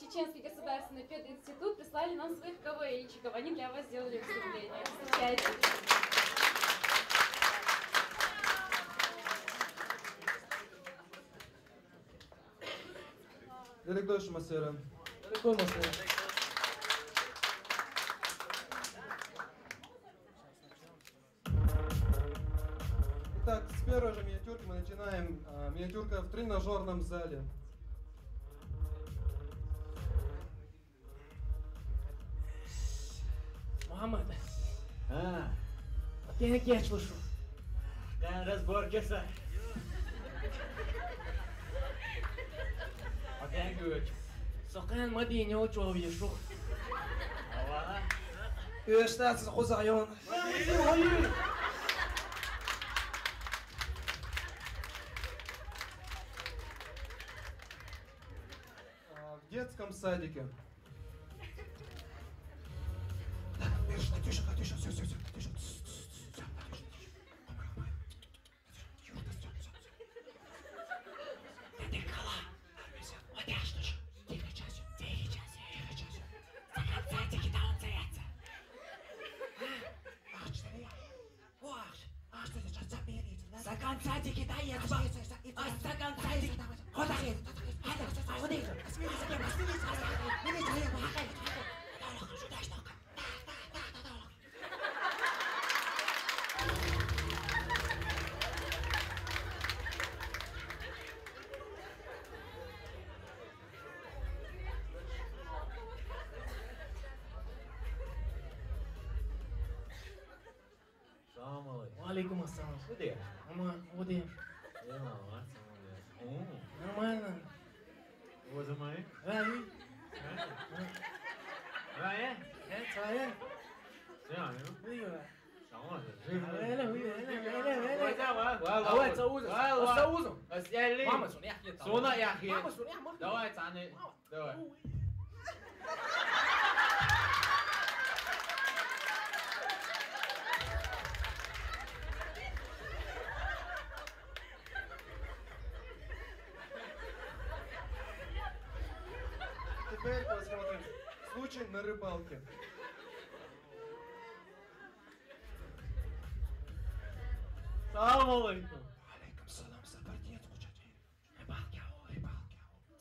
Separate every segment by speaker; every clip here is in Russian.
Speaker 1: Чеченский государственный пединститут прислали нам своих КВНщиков. Они для вас сделали выступление. Встречайте.
Speaker 2: Директор Шмасера. Итак, с первой же миниатюрки мы начинаем. Миниатюрка в тренажерном зале.
Speaker 3: Muhammed. Gene geç bu şu.
Speaker 4: Какая разборчица. Опять güç.
Speaker 3: Sokan Madine o çoğuyor şu.
Speaker 4: Hava.
Speaker 3: Üstadsız kozayon. Hayır.
Speaker 2: В детском садике. Катюша, все.
Speaker 3: Sakan sadece dayı bak. Sakan sadece. Hadi.
Speaker 4: Salam alaikum.
Speaker 3: Aleyküm assalam.
Speaker 4: Где?
Speaker 3: Ama o değil. Нормально.
Speaker 4: Вот мои.
Speaker 3: Abi.
Speaker 4: Рая?
Speaker 3: Çaya.
Speaker 4: Sen
Speaker 3: Buyur.
Speaker 4: Tamam.
Speaker 3: Давай соузом. Соузом.
Speaker 4: اسألني.
Speaker 3: Мама, صنيع يا
Speaker 4: صنع يا أخي.
Speaker 3: Мама, صنيع ما.
Speaker 4: давай تعني. давай.
Speaker 2: Теперь посмотрим. Случай на рыбалке.
Speaker 4: Salam alaikum.
Speaker 2: Алейкум салам, сапардиет скучать.
Speaker 3: Рыбалки.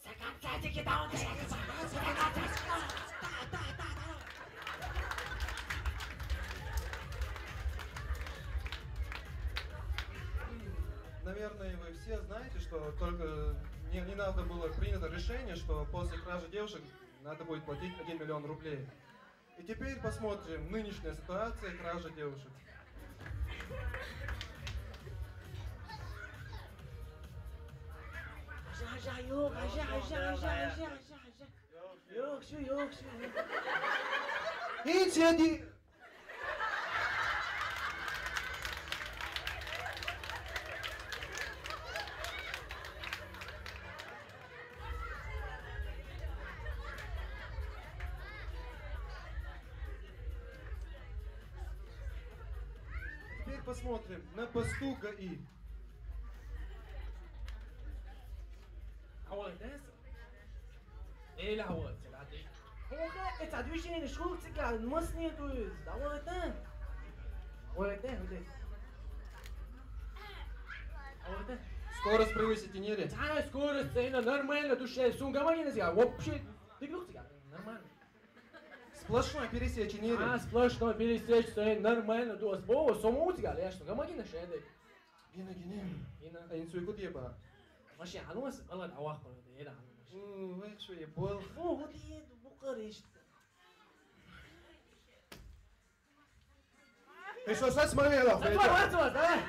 Speaker 3: Sakan sadece down.
Speaker 2: Наверное, вы все знаете, что только не надо было принято решение, что после кражи девушек надо будет платить 1 миллион рублей. И теперь посмотрим нынешняя ситуация кражи девушек.
Speaker 3: Yok şu.
Speaker 2: Иди! Теперь посмотрим на посту ГАИ.
Speaker 3: Hava dersin. Neyle hava etsin? هو انت عدوشين شغل تسكع المصنع دوز دعوتان دعوتان دعوتان
Speaker 2: Скорость превысите не ли?
Speaker 3: تعال скорость هنا нормально душа сунгаманина сига вообще ты глух сига нормально
Speaker 2: Сплошное пересечение не ли?
Speaker 3: сплошной пересечься нормально дуас бо сому сига я что гамагина шеде
Speaker 2: Гина. Инсуй кутьеба.
Speaker 3: ماشي عنوس والله العواقب هذا
Speaker 2: Вэх шуе бол.
Speaker 3: هو دي بقريش
Speaker 2: Ты что, смотрела?
Speaker 3: давай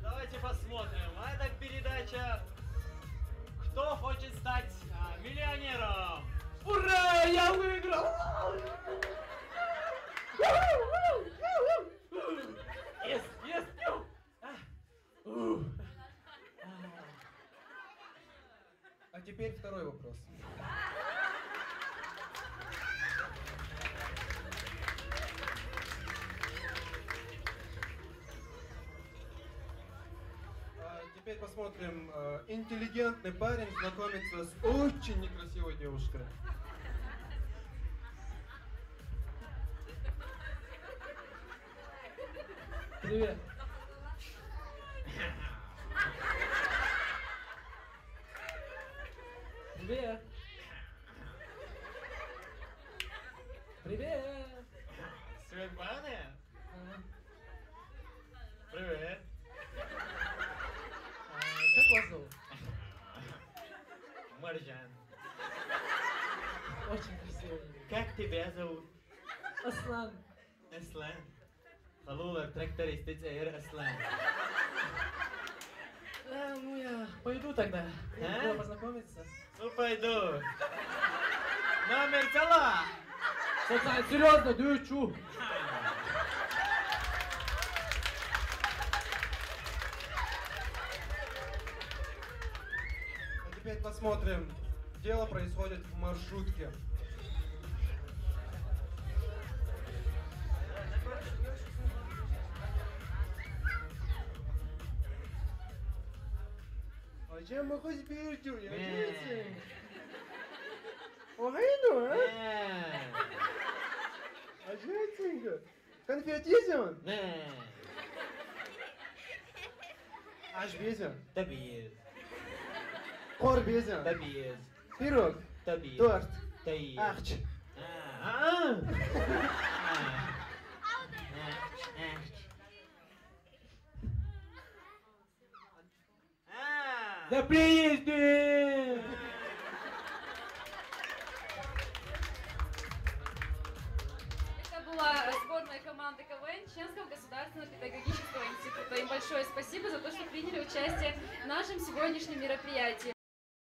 Speaker 4: Давайте посмотрим. Это передача «Кто хочет стать миллионером?»
Speaker 3: Ура! Я выиграл! Yes!
Speaker 2: А теперь второй вопрос. Теперь посмотрим. Интеллигентный парень знакомится с очень некрасивой девушкой.
Speaker 3: Привет. Привет. Привет.
Speaker 4: Светлана?
Speaker 3: А,
Speaker 4: Привет.
Speaker 3: Как вас зовут?
Speaker 4: Маржан.
Speaker 3: Очень красивый.
Speaker 4: Как тебя зовут?
Speaker 3: Аслан.
Speaker 4: Аслан. Халула, тракторист, ты Аслан.
Speaker 3: Ну я пойду тогда. Я
Speaker 4: А?
Speaker 3: хотела познакомиться.
Speaker 4: Ну пойду. Номер тела.
Speaker 3: Пацан, серьезно, да и чу?
Speaker 2: А теперь посмотрим. Дело происходит в маршрутке. Hocam okuz bir diyor ya. Oyunu ha? Acayip. Конфет yiyeceğim. Aş yiyeceğim.
Speaker 4: Tabii.
Speaker 2: Kor yiyeceğim.
Speaker 4: Tabii.
Speaker 2: Pirog.
Speaker 4: Tabii.
Speaker 2: Tort.
Speaker 4: Tabii.
Speaker 2: Akç.
Speaker 3: Да приезды!
Speaker 1: Это была сборная команды КВН Чеченского государственного педагогического института. Им большое спасибо за то, что приняли участие в нашем сегодняшнем мероприятии.